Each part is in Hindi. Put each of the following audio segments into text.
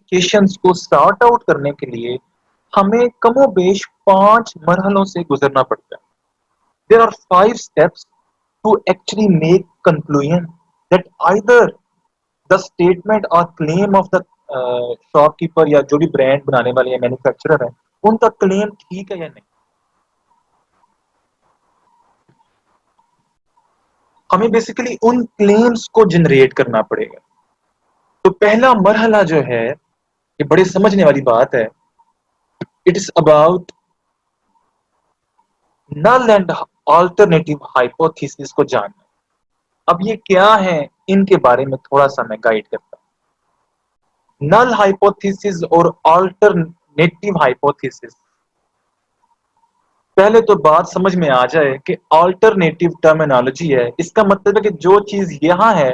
क्वेश्चंस को सॉर्ट आउट करने के लिए हमें कमोबेश 5 मरहलों से गुजरना पड़ता है। There are 5 steps to actually make conclusion that either the statement or claim of the shopkeeper या जो भी ब्रांड बनाने वाले या मैन्युफैक्चरर है उनका क्लेम ठीक है या नहीं। हमें बेसिकली उन क्लेम्स को जनरेट करना पड़ेगा। तो पहला मरहला जो है ये बड़े समझने वाली बात है। It is about null and alternative hypothesis को जानना। अब ये क्या है इनके बारे में थोड़ा सा मैं गाइड करता हूं। नल हाइपोथेसिस और ऑल्टरनेटिव हाइपोथेसिस, पहले तो बात समझ में आ जाए कि ऑल्टरनेटिव टर्मिनोलॉजी है, इसका मतलब है कि जो चीज यहां है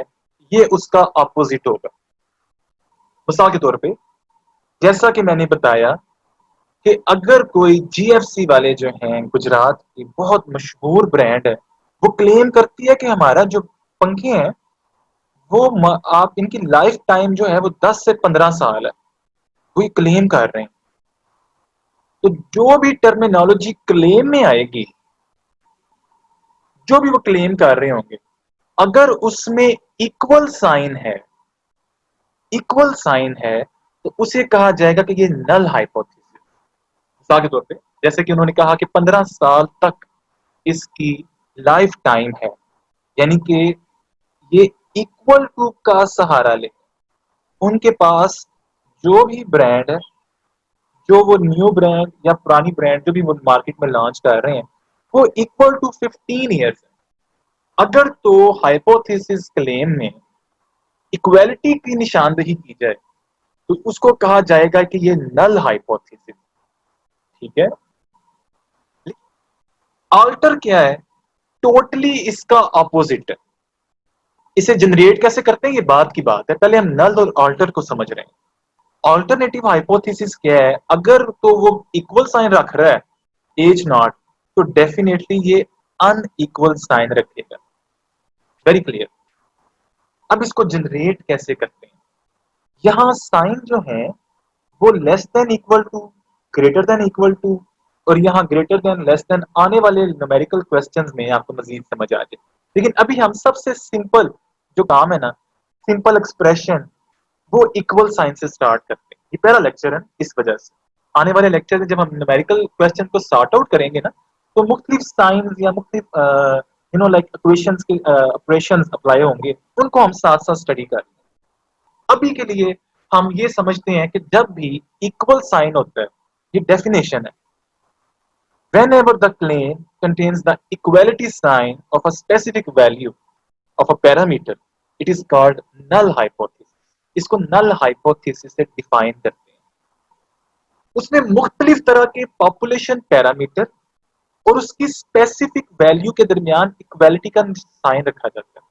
ये उसका ऑपोजिट होगा। मिसाल के तौर पे जैसा कि मैंने बताया कि अगर कोई जीएफसी वाले जो हैं गुजरात की बहुत मशहूर ब्रांड है, वो क्लेम करती है कि हमारा जो पंखे हैं वो आप इनकी लाइफ टाइम जो है वो 10 से 15 साल है, वो क्लेम कर रहे हैं। तो जो भी टर्मिनोलॉजी क्लेम में आएगी, जो भी वो क्लेम कर रहे होंगे, अगर उसमें इक्वल साइन है तो उसे कहा जाएगा कि ये नल हाइपोथेसिस। मिसाल के तौर पे जैसे कि उन्होंने कहा कि 15 साल तक इसकी लाइफ टाइम है, यानी कि ये इक्वल टू का सहारा ले। उनके पास जो भी ब्रांड है, जो वो न्यू ब्रांड या पुरानी ब्रांड जो भी वो मार्केट में लॉन्च कर रहे हैं, वो इक्वल टू 15 ईयर्स है। अगर तो हाइपोथेसिस क्लेम में इक्वालिटी की निशानदेही की जाए तो उसको कहा जाएगा कि ये नल हाइपोथेसिस। ठीक है। ऑल्टर क्या है? टोटली इसका ऑपोजिट है। इसे जनरेट कैसे करते हैं ये बात की बात है, पहले हम नल और ऑल्टर को समझ रहे हैं। ऑल्टरनेटिव हाइपोथेसिस क्या है? अगर तो वो इक्वल साइन रख रहा है एज नॉट, तो डेफिनेटली ये अनइक्वल साइन रखेगा। Very clear. अब इसको जनरेट कैसे करते हैं? यहां साइन जो है वो less than equal to, greater than equal to, और यहाँ ग्रेटर देन, लेस देन आने वाले न्यूमेरिकल क्वेश्चंस में आपको मजीद समझ आ जाए। लेकिन अभी हम सबसे सिंपल जो काम है ना, सिंपल एक्सप्रेशन, वो इक्वल साइन से स्टार्ट करते हैं। ये पहला लेक्चर है, इस वजह से आने वाले लेक्चर में जब हम न्यूमेरिकल क्वेश्चन को सॉर्ट आउट करेंगे ना, तो मुख्तलिफ साइंस या मुख्तलिफ लाइक इक्वेशंस के ऑपरेशंस अप्लाई होंगे, उनको हम साथ साथ स्टडी करेंगे। अभी के लिए हम ये समझते हैं कि जब भी इक्वल साइन होता है, ये डेफिनेशन है, whenever the claim contains the equality sign of a specific value of a parameter, it is called null hypothesis। इसको null hypothesis से डिफाइन करते हैं। उसमें मुख्तलिफ तरह के पॉपुलेशन पैरामीटर और उसकी स्पेसिफिक वैल्यू के दरमियान इक्वालिटी का साइन रखा जाता है।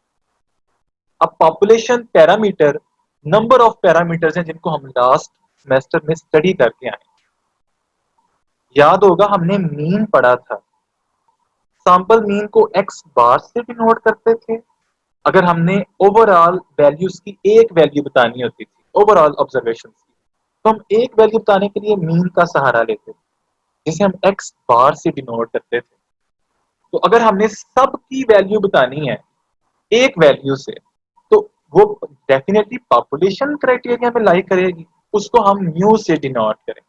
अब population parameter number of parameters हैं जिनको हम लास्ट सेमेस्टर में स्टडी करके आए। याद होगा हमने मीन पढ़ा था। सैंपल मीन को एक्स बार से डिनोट करते थे अगर हमने ओवरऑल वैल्यूज की एक वैल्यू बतानी होती थी, ओवरऑल ऑब्जर्वेशन की, तो हम एक वैल्यू बताने के लिए मीन का सहारा लेते थे जिसे हम एक्स बार से डिनोट करते थे। तो अगर हमने सबकी वैल्यू बतानी है एक वैल्यू से, तो वो डेफिनेटली पॉपुलेशन क्राइटेरिया में लाई करेगी, उसको हम म्यू से डिनोट करेंगे।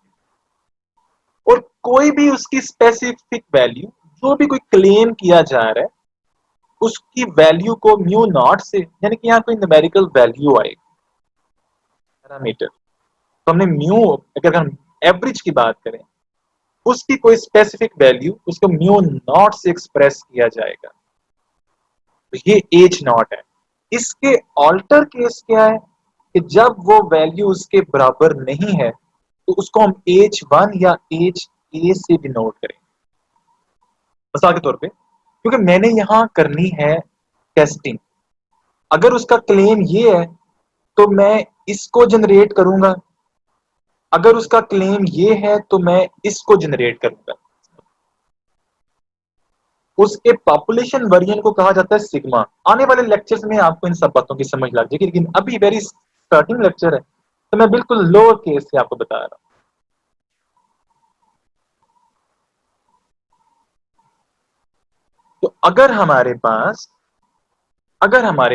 और कोई भी उसकी स्पेसिफिक वैल्यू, जो भी कोई क्लेम किया जा रहा है, उसकी वैल्यू को म्यू नॉट से, यानी कि यहाँ कोई न्यूमेरिकल वैल्यू आएगी पैरामीटर, तो हमने म्यू, अगर हम एवरेज की बात करें, उसकी कोई स्पेसिफिक वैल्यू उसको म्यू नॉट से एक्सप्रेस किया जाएगा। तो ये एज नॉट है। इसके ऑल्टर केस क्या है कि जब वो वैल्यू उसके बराबर नहीं है तो उसको हम एज वन या एज ए से डिनोट करेंगे। मिसाल के तौर पे, क्योंकि मैंने यहां करनी है टेस्टिंग, अगर उसका क्लेम ये है तो मैं इसको जनरेट करूंगा, अगर उसका क्लेम ये है तो मैं इसको जनरेट करूंगा। उसके पॉपुलेशन वेरिएंट को कहा जाता है सिग्मा। आने वाले लेक्चर्स में आपको इन सब बातों की समझ लग जाएगी, लेकिन अभी वेरी स्टार्टिंग लेक्चर है, तो मैं बिल्कुल लोअर केस से आपको बता रहा हूं। तो अगर हमारे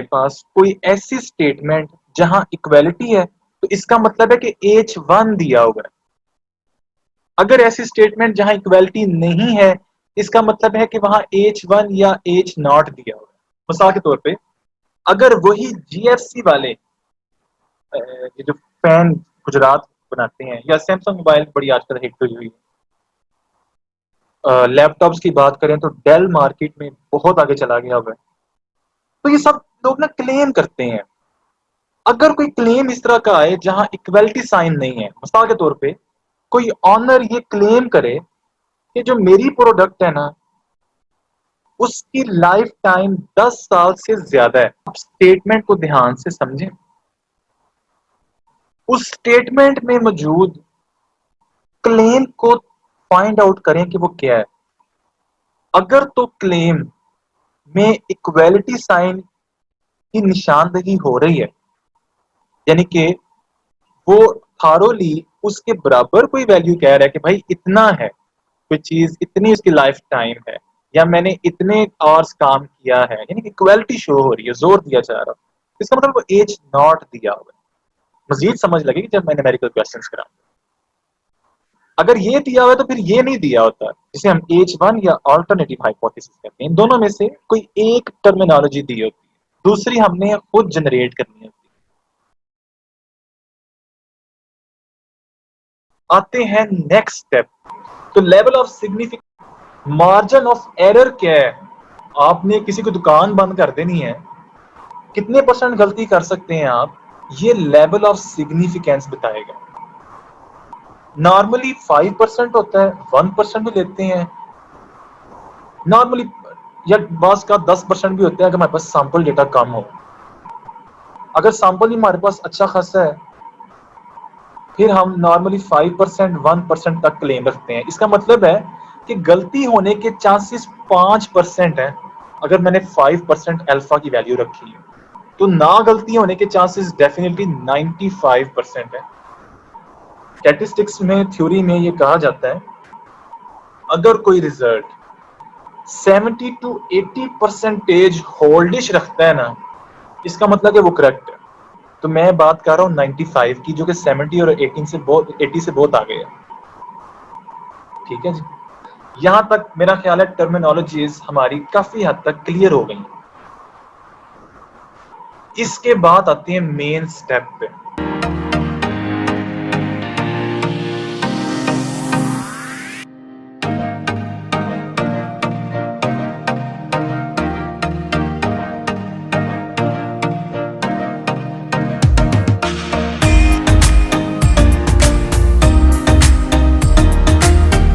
पास कोई ऐसी स्टेटमेंट जहां इक्वालिटी है, तो इसका मतलब है कि H1 दिया हुआ है। अगर ऐसी स्टेटमेंट जहां इक्वालिटी नहीं है, इसका मतलब है कि वहां H1 या H0 दिया हुआ है। मिसाल के तौर पे, अगर वही GFC वाले ये जो फैन गुजरात बनाते हैं, या सैमसंग मोबाइल बड़ी आजकल हिट हुई हुई है, लैपटॉप्स की बात करें तो डेल मार्केट में बहुत आगे चला गया हुआ है। तो ये सब लोग ना क्लेम करते हैं। अगर कोई क्लेम इस तरह का आए जहां इक्वलिटी साइन नहीं है, मिसाल के तौर पे कोई ऑनर ये क्लेम करे कि जो मेरी प्रोडक्ट है ना, उसकी लाइफ टाइम 10 साल से ज्यादा है। आप स्टेटमेंट को ध्यान से समझें। उस स्टेटमेंट में मौजूद क्लेम को फाइंड आउट करें कि वो क्या है। अगर तो क्लेम में इक्वालिटी साइन की निशानदही हो रही है, यानी कि वो थारोली उसके बराबर कोई वैल्यू कह रहा है कि भाई इतना है, कोई चीज इतनी उसकी लाइफ टाइम है, या मैंने इतने आवर्स काम किया है, यानी कि इक्वालिटी शो हो रही है, जोर दिया जा रहा है, इसका मतलब वो H0 दिया हुआ है। मजीद समझ लगेगी जब मैं न्यूमेरिकल क्वेश्चंस कराऊंगा। अगर ये दिया हुआ है तो फिर ये नहीं दिया होता, जिसे हम H1 या अल्टरनेटिव हाइपोथेसिस कहते हैं। इन दोनों में से कोई एक टर्मिनोलॉजी दी होती है, दूसरी हमने खुद जनरेट करनी होती है। आते हैं नेक्स्ट स्टेप। तो level of significance, margin of error क्या है। आपने किसी को दुकान बंद कर देनी है, कितने परसेंट गलती कर सकते हैं आप, ये लेवल ऑफ सिग्निफिकेंस बताएगा। नॉर्मली 5% होता है, 1% भी लेते हैं नॉर्मली, या बस का 10% भी होता है अगर हमारे पास सैंपल डेटा कम हो। अगर सैंपल ही हमारे पास अच्छा खासा है, फिर हम नॉर्मली 5% 1% तक क्लेम रखते हैं। इसका मतलब है कि गलती होने के चांसेस 5% है। अगर मैंने 5% अल्फा की वैल्यू रखी है, तो ना गलती होने के चांसेस डेफिनेटली 95% है। स्टैटिस्टिक्स में, थ्योरी में ये कहा जाता है, अगर कोई रिजल्ट 70 to 80% होल्डिश रखता है ना, इसका मतलब है वो करेक्ट है। तो मैं बात कर रहा हूँ 95 की, जो कि 70 और 80 से बहुत आगे है। ठीक है जी, यहां तक मेरा ख्याल है टर्मिनोलॉजीज हमारी काफी हद तक क्लियर हो गई। इसके बाद आते हैं मेन स्टेप पे।